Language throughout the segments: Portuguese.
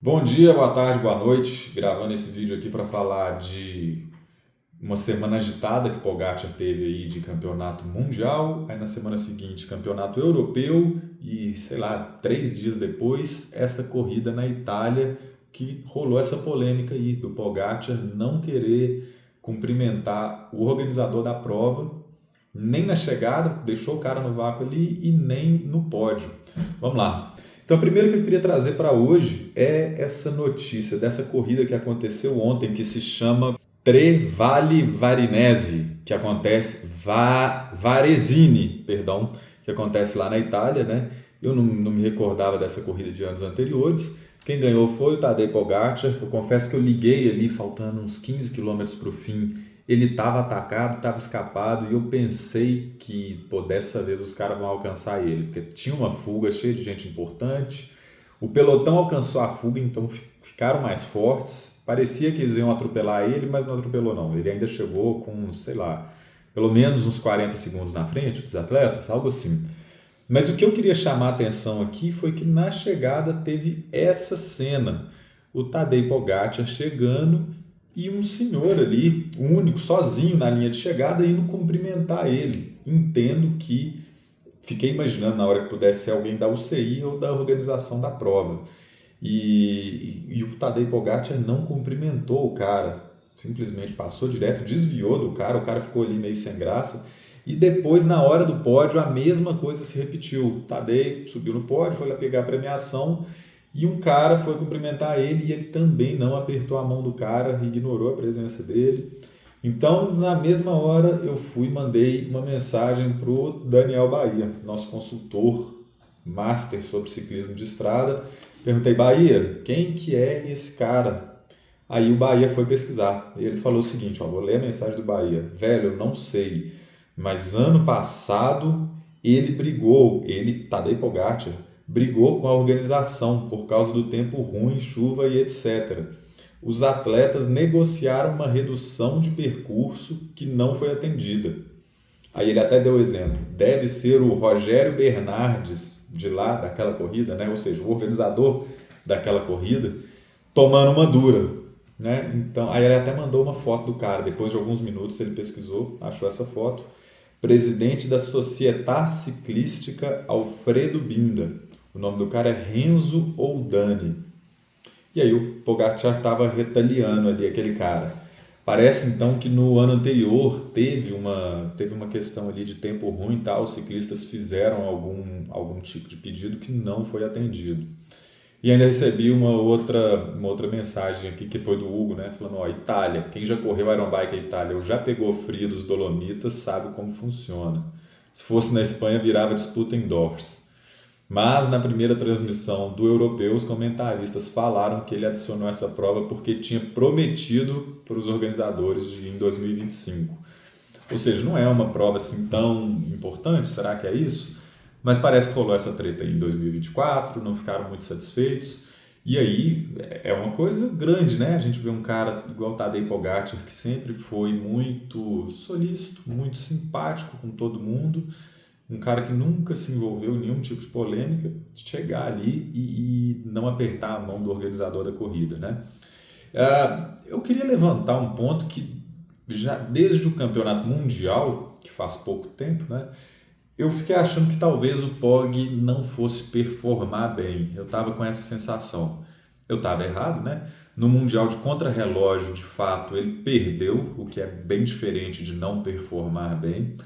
Bom dia, boa tarde, boa noite. Gravando esse vídeo aqui para falar de uma semana agitada que Pogačar teve aí de campeonato mundial, aí na semana seguinte campeonato europeu e, sei lá, 3 dias depois, essa corrida na Itália que rolou essa polêmica aí do Pogačar não querer cumprimentar o organizador da prova, nem na chegada, deixou o cara no vácuo ali e nem no pódio. Vamos lá. Então, a primeira que eu queria trazer para hoje é essa notícia dessa corrida que aconteceu ontem, que se chama Trevale Varinese, que acontece Varesine, perdão, que acontece lá na Itália, né? Eu não me recordava dessa corrida de anos anteriores. Quem ganhou foi o Tadej Pogačar. Eu confesso que eu liguei ali, faltando uns 15 quilômetros para o fim. Ele estava atacado, estava escapado e eu pensei que, pô, dessa vez os caras vão alcançar ele, porque tinha uma fuga cheia de gente importante. O pelotão alcançou a fuga, então ficaram mais fortes. Parecia que eles iam atropelar ele, mas não atropelou não. Ele ainda chegou com, sei lá, pelo menos uns 40 segundos na frente dos atletas, algo assim. Mas o que eu queria chamar a atenção aqui foi que na chegada teve essa cena. O Tadej Pogačar chegando e um senhor ali, único, sozinho na linha de chegada, indo cumprimentar ele. Entendo que, fiquei imaginando na hora que pudesse ser alguém da UCI ou da organização da prova. E o Tadej Pogačar não cumprimentou o cara, simplesmente passou direto, desviou do cara, o cara ficou ali meio sem graça. E depois, na hora do pódio, a mesma coisa se repetiu. O Tadej subiu no pódio, foi lá pegar a premiação e um cara foi cumprimentar ele e ele também não apertou a mão do cara, ignorou a presença dele. Então, na mesma hora, eu fui e mandei uma mensagem para o Daniel Bahia, nosso consultor master sobre ciclismo de estrada. Perguntei, Bahia, quem que é esse cara? Aí o Bahia foi pesquisar. E ele falou o seguinte, ó, vou ler a mensagem do Bahia. Velho, eu não sei, mas ano passado ele, Tadej Pogačar, brigou com a organização por causa do tempo ruim, chuva e etc. Os atletas negociaram uma redução de percurso que não foi atendida. Aí ele até deu exemplo. Deve ser o Rogério Bernardes de lá, daquela corrida, né? Ou seja, o organizador daquela corrida, tomando uma dura. Né? Então, aí ele até mandou uma foto do cara. Depois de alguns minutos ele pesquisou, achou essa foto. Presidente da Società Ciclística Alfredo Binda. O nome do cara é Renzo Oldani. E aí o Pogačar estava retaliando ali aquele cara. Parece então que no ano anterior teve uma questão ali de tempo ruim e tal, os ciclistas fizeram algum tipo de pedido que não foi atendido. E ainda recebi uma outra mensagem aqui que foi do Hugo, né? Falando, ó, Itália, quem já correu Iron Bike à Itália ou já pegou frio dos Dolomitas sabe como funciona. Se fosse na Espanha, virava disputa indoors. Mas na primeira transmissão do europeu, os comentaristas falaram que ele adicionou essa prova porque tinha prometido para os organizadores de ir em 2025. Ou seja, não é uma prova assim tão importante, será que é isso? Mas parece que rolou essa treta aí em 2024, não ficaram muito satisfeitos. E aí é uma coisa grande, né? A gente vê um cara igual o Tadej Pogačar, que sempre foi muito solícito, muito simpático com todo mundo, um cara que nunca se envolveu em nenhum tipo de polêmica, chegar ali e não apertar a mão do organizador da corrida, né? Eu queria levantar um ponto que já desde o campeonato mundial, que faz pouco tempo, né? Eu fiquei achando que talvez o Pog não fosse performar bem. Eu estava com essa sensação. Eu estava errado, né? No Mundial de Contrarrelógio, de fato, ele perdeu, o que é bem diferente de não performar bem.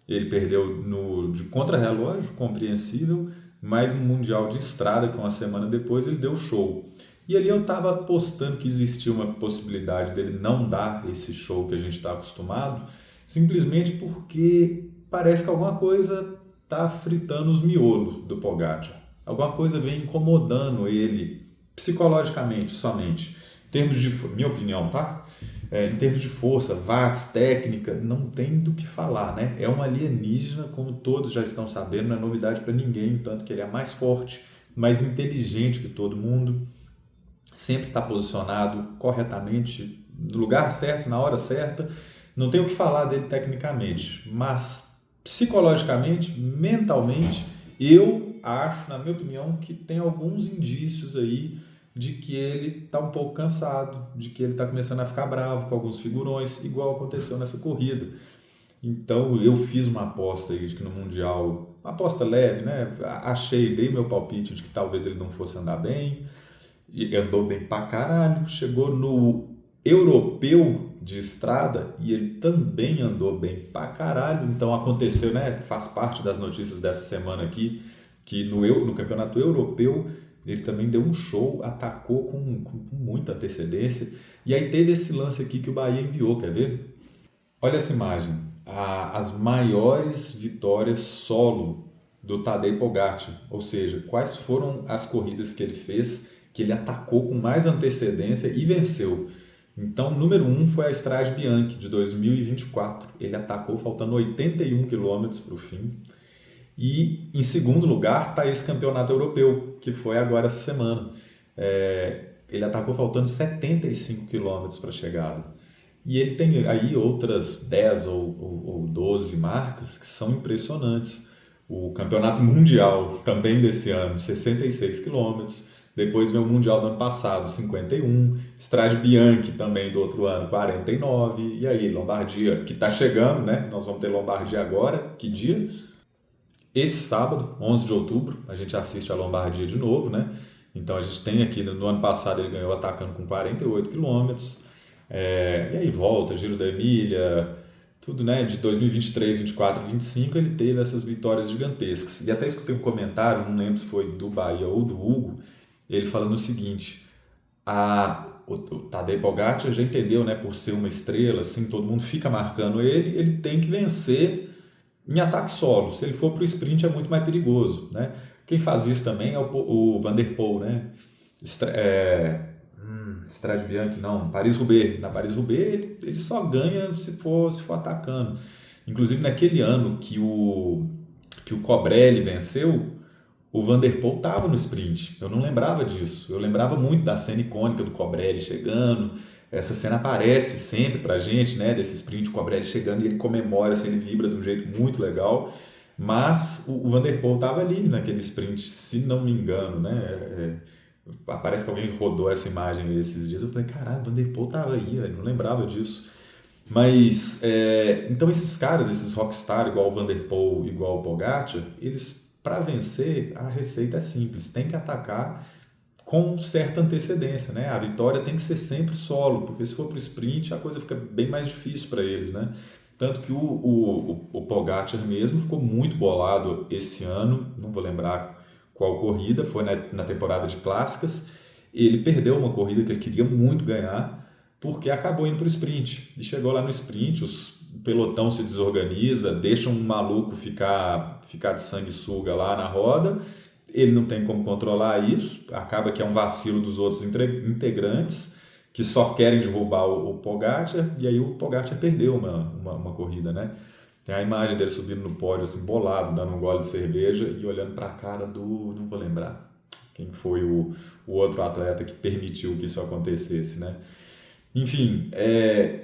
Ele perdeu no de contrarrelógio, compreensível, mas no Mundial de Estrada, que uma semana depois, ele deu show. E ali eu estava apostando que existia uma possibilidade dele não dar esse show que a gente está acostumado, simplesmente porque parece que alguma coisa está fritando os miolos do Pogačar. Alguma coisa vem incomodando ele psicologicamente somente. Em termos de, minha opinião, tá? Em termos de força, watts, técnica, não tem do que falar, né? É um alienígena, como todos já estão sabendo, não é novidade para ninguém, tanto que ele é mais forte, mais inteligente que todo mundo, sempre está posicionado corretamente, no lugar certo, na hora certa. Não tem o que falar dele tecnicamente, mas psicologicamente, mentalmente, eu acho, na minha opinião, que tem alguns indícios aí de que ele está um pouco cansado, de que ele está começando a ficar bravo com alguns figurões, igual aconteceu nessa corrida. Então eu fiz uma aposta aí de que no Mundial, uma aposta leve, né? Achei, dei meu palpite de que talvez ele não fosse andar bem, e andou bem pra caralho. Chegou no europeu de estrada e ele também andou bem pra caralho. Então aconteceu, né? Faz parte das notícias dessa semana aqui, que no campeonato europeu ele também deu um show, atacou com muita antecedência. E aí teve esse lance aqui que o Bahia enviou, quer ver? Olha essa imagem. As maiores vitórias solo do Tadej Pogacar, ou seja, quais foram as corridas que ele fez, que ele atacou com mais antecedência e venceu. Então, número 1 foi a Strade Bianche de 2024. Ele atacou faltando 81 quilômetros para o fim. E em segundo lugar está esse campeonato europeu, que foi agora essa semana. Ele atacou faltando 75 quilômetros para a chegada. E ele tem aí outras 10 ou 12 marcas que são impressionantes. O campeonato mundial também desse ano, 66 quilômetros. Depois vem o mundial do ano passado, 51. Strade Bianche também do outro ano, 49. E aí, Lombardia, que está chegando, né? Nós vamos ter Lombardia agora. Que dia? Esse sábado, 11 de outubro, a gente assiste a Lombardia de novo, né? Então a gente tem aqui, no ano passado ele ganhou atacando com 48 quilômetros. E aí volta, Giro da Emília, tudo, né? De 2023, 24 e 25 ele teve essas vitórias gigantescas. E até escutei um comentário, não lembro se foi do Bahia ou do Hugo, ele falando o seguinte: o Tadej Pogacar já entendeu, né? Por ser uma estrela, assim, todo mundo fica marcando ele, ele tem que vencer em ataque solo. Se ele for para o sprint é muito mais perigoso, né? Quem faz isso também é o Van der Poel, né? Strade Bianche não, Paris-Roubaix. Na Paris-Roubaix ele só ganha se for atacando. Inclusive naquele ano que o Cobrelli venceu, o Van der Poel estava no sprint. Eu não lembrava disso. Eu lembrava muito da cena icônica do Cobrelli chegando. Essa cena aparece sempre pra gente, né? Desse sprint, o Cobrelli chegando e ele comemora, assim, ele vibra de um jeito muito legal. Mas o Van der Poel estava ali naquele sprint, se não me engano, né? Parece que alguém rodou essa imagem esses dias. Eu falei, caralho, o Van der Poel estava aí, eu não lembrava disso. Mas, então esses caras, esses rockstar, igual o Van der Poel, igual o Pogacar, eles, para vencer, a receita é simples, tem que atacar com certa antecedência, né? A vitória tem que ser sempre solo, porque se for para o sprint a coisa fica bem mais difícil para eles, né? Tanto que o Pogacar mesmo ficou muito bolado esse ano, não vou lembrar qual corrida, foi na temporada de clássicas. Ele perdeu uma corrida que ele queria muito ganhar, porque acabou indo para o sprint. E chegou lá no sprint, o pelotão se desorganiza, deixa um maluco ficar de sanguessuga lá na roda, ele não tem como controlar isso, acaba que é um vacilo dos outros integrantes, que só querem derrubar o Pogacar, e aí o Pogacar perdeu uma corrida, né? Tem a imagem dele subindo no pódio, assim, bolado, dando um gole de cerveja e olhando para a cara não vou lembrar quem foi o outro atleta que permitiu que isso acontecesse, né? Enfim,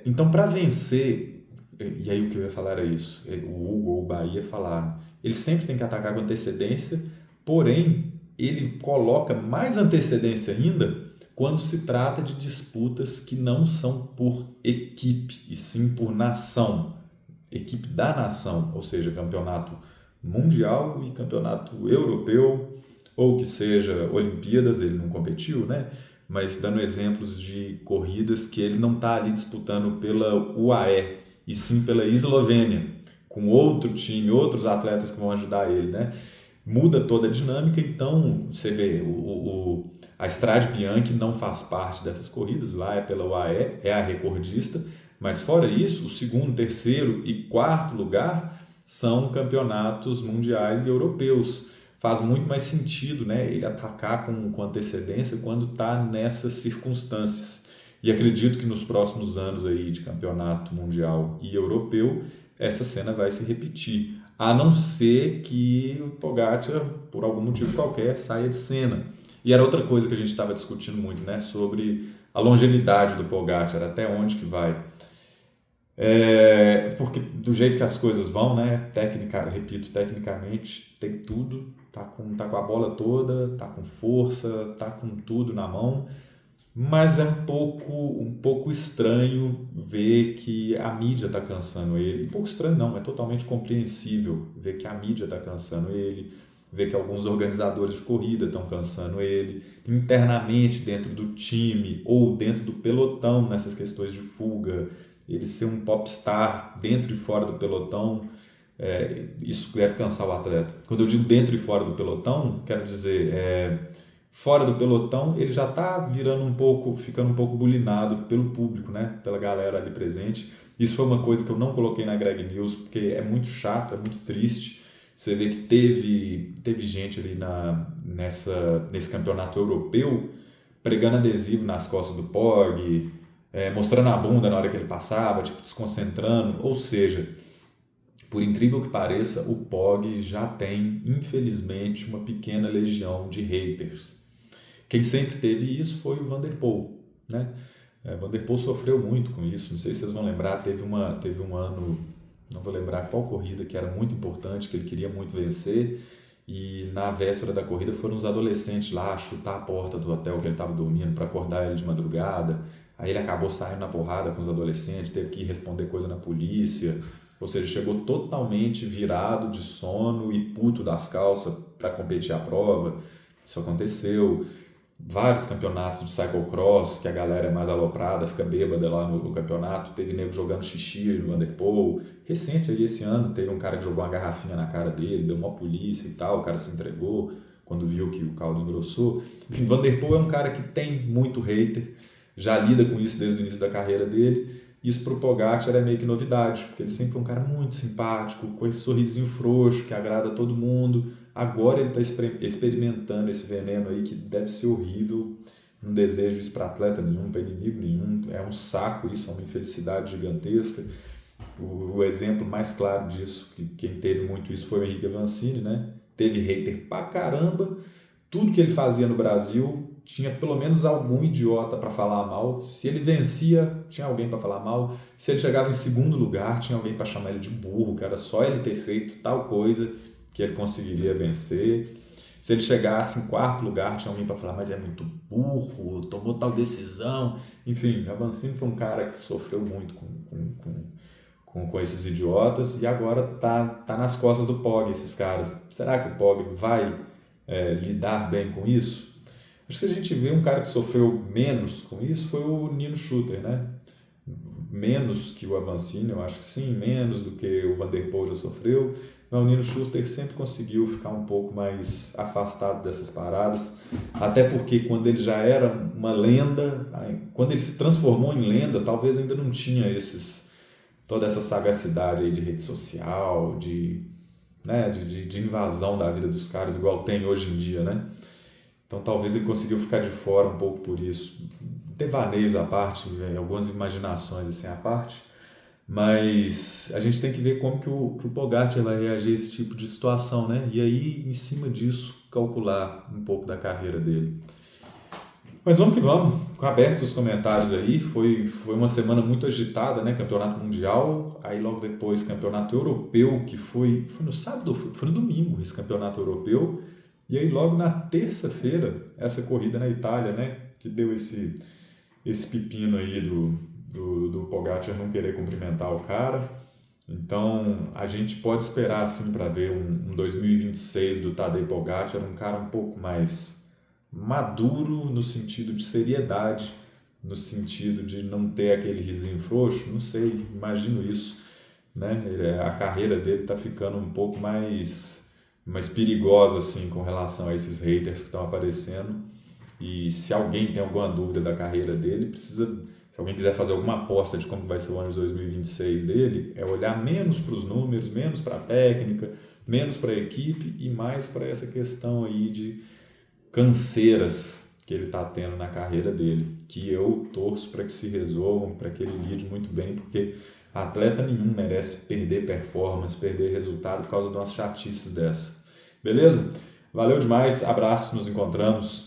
então para vencer, e aí o que eu ia falar era isso, o Hugo ou o Bahia falaram, ele sempre tem que atacar com antecedência, porém ele coloca mais antecedência ainda quando se trata de disputas que não são por equipe, e sim por nação, equipe da nação, ou seja, campeonato mundial e campeonato europeu, ou que seja Olimpíadas, ele não competiu, né? Mas dando exemplos de corridas que ele não está ali disputando pela UAE, e sim pela Eslovênia, com outro time, outros atletas que vão ajudar ele, né? Muda toda a dinâmica, então você vê, a Strade Bianche não faz parte dessas corridas, lá é pela UAE, é a recordista, mas fora isso, o segundo, terceiro e quarto lugar são campeonatos mundiais e europeus. Faz muito mais sentido, né, ele atacar com antecedência quando está nessas circunstâncias. E acredito que nos próximos anos aí de campeonato mundial e europeu, essa cena vai se repetir. A não ser que o Pogacar, por algum motivo qualquer, saia de cena. E era outra coisa que a gente estava discutindo muito, né, sobre a longevidade do Pogacar, até onde que vai. Porque do jeito que as coisas vão, né? Repito, tecnicamente tem tudo, tá com a bola toda, tá com força, tá com tudo na mão, mas é um pouco estranho ver que a mídia está cansando ele. Um pouco estranho não, é totalmente compreensível ver que a mídia está cansando ele, ver que alguns organizadores de corrida estão cansando ele, internamente dentro do time ou dentro do pelotão, nessas questões de fuga, ele ser um popstar dentro e fora do pelotão, isso deve cansar o atleta. Quando eu digo dentro e fora do pelotão, quero dizer, fora do pelotão, ele já está ficando um pouco bulinado pelo público, né? Pela galera ali presente. Isso foi uma coisa que eu não coloquei na Greg News, porque é muito chato, é muito triste. Você vê que teve gente ali nesse campeonato europeu pregando adesivo nas costas do Pog, mostrando a bunda na hora que ele passava, tipo, desconcentrando. Ou seja, por incrível que pareça, o Pog já tem, infelizmente, uma pequena legião de haters. Quem sempre teve isso foi o Van der Poel, né? Van der Poel sofreu muito com isso, não sei se vocês vão lembrar, teve um ano, não vou lembrar qual corrida, que era muito importante, que ele queria muito vencer, e na véspera da corrida foram os adolescentes lá chutar a porta do hotel que ele estava dormindo para acordar ele de madrugada, aí ele acabou saindo na porrada com os adolescentes, teve que ir responder coisa na polícia, ou seja, chegou totalmente virado de sono e puto das calças para competir a prova, isso aconteceu. Vários campeonatos de cyclocross, que a galera é mais aloprada, fica bêbada lá no campeonato. Teve nego jogando xixi no Van der Poel. Recente aí, esse ano, teve um cara que jogou uma garrafinha na cara dele, deu uma polícia e tal, o cara se entregou quando viu que o caldo engrossou. Enfim, Van der Poel é um cara que tem muito hater, já lida com isso desde o início da carreira dele. Isso pro Pogacar é meio que novidade, porque ele sempre foi um cara muito simpático, com esse sorrisinho frouxo que agrada a todo mundo. Agora ele está experimentando esse veneno aí que deve ser horrível. Não desejo isso para atleta nenhum, para inimigo nenhum. É um saco isso, é uma infelicidade gigantesca. O exemplo mais claro disso, que quem teve muito isso foi o Henrique Avancini, né? Teve hater pra caramba. Tudo que ele fazia no Brasil tinha pelo menos algum idiota para falar mal. Se ele vencia, tinha alguém para falar mal. Se ele chegava em segundo lugar, tinha alguém para chamar ele de burro, que era só ele ter feito tal coisa que ele conseguiria vencer. Se ele chegasse em quarto lugar, tinha alguém para falar, mas é muito burro, tomou tal decisão. Enfim, Avancini foi um cara que sofreu muito com esses idiotas e agora tá nas costas do Pog, esses caras. Será que o Pog vai lidar bem com isso? Acho que se a gente vê um cara que sofreu menos com isso foi o Nino Schurter, né? Menos que o Avancini, eu acho que sim, menos do que o Van der Poel já sofreu. Mas o Nino Schurter sempre conseguiu ficar um pouco mais afastado dessas paradas, até porque quando ele já era uma lenda, quando ele se transformou em lenda, talvez ainda não tinha toda essa sagacidade aí de rede social, né, de invasão da vida dos caras, igual tem hoje em dia, né? Então talvez ele conseguiu ficar de fora um pouco por isso. Devaneios à parte, algumas imaginações assim à parte, mas a gente tem que ver como que o Pogacar vai reagir a esse tipo de situação, né? E aí, em cima disso, calcular um pouco da carreira dele. Mas vamos que vamos, com abertos os comentários aí, foi uma semana muito agitada, né? Campeonato Mundial, aí logo depois Campeonato Europeu, que foi no sábado, foi no domingo esse Campeonato Europeu, e aí logo na terça-feira, essa corrida na Itália, né? Que deu esse pepino aí do Pogacar não querer cumprimentar o cara. Então a gente pode esperar assim para ver um 2026 do Tadej Pogacar, um cara um pouco mais maduro no sentido de seriedade, no sentido de não ter aquele risinho frouxo, não sei, imagino isso, né? A carreira dele está ficando um pouco mais perigosa assim com relação a esses haters que estão aparecendo. E se alguém tem alguma dúvida da carreira dele, se alguém quiser fazer alguma aposta de como vai ser o ano de 2026 dele, é olhar menos para os números, menos para a técnica, menos para a equipe e mais para essa questão aí de canseiras que ele está tendo na carreira dele, que eu torço para que se resolvam, para que ele lide muito bem, porque atleta nenhum merece perder performance, perder resultado por causa de umas chatices dessa. Beleza? Valeu demais, abraço, nos encontramos.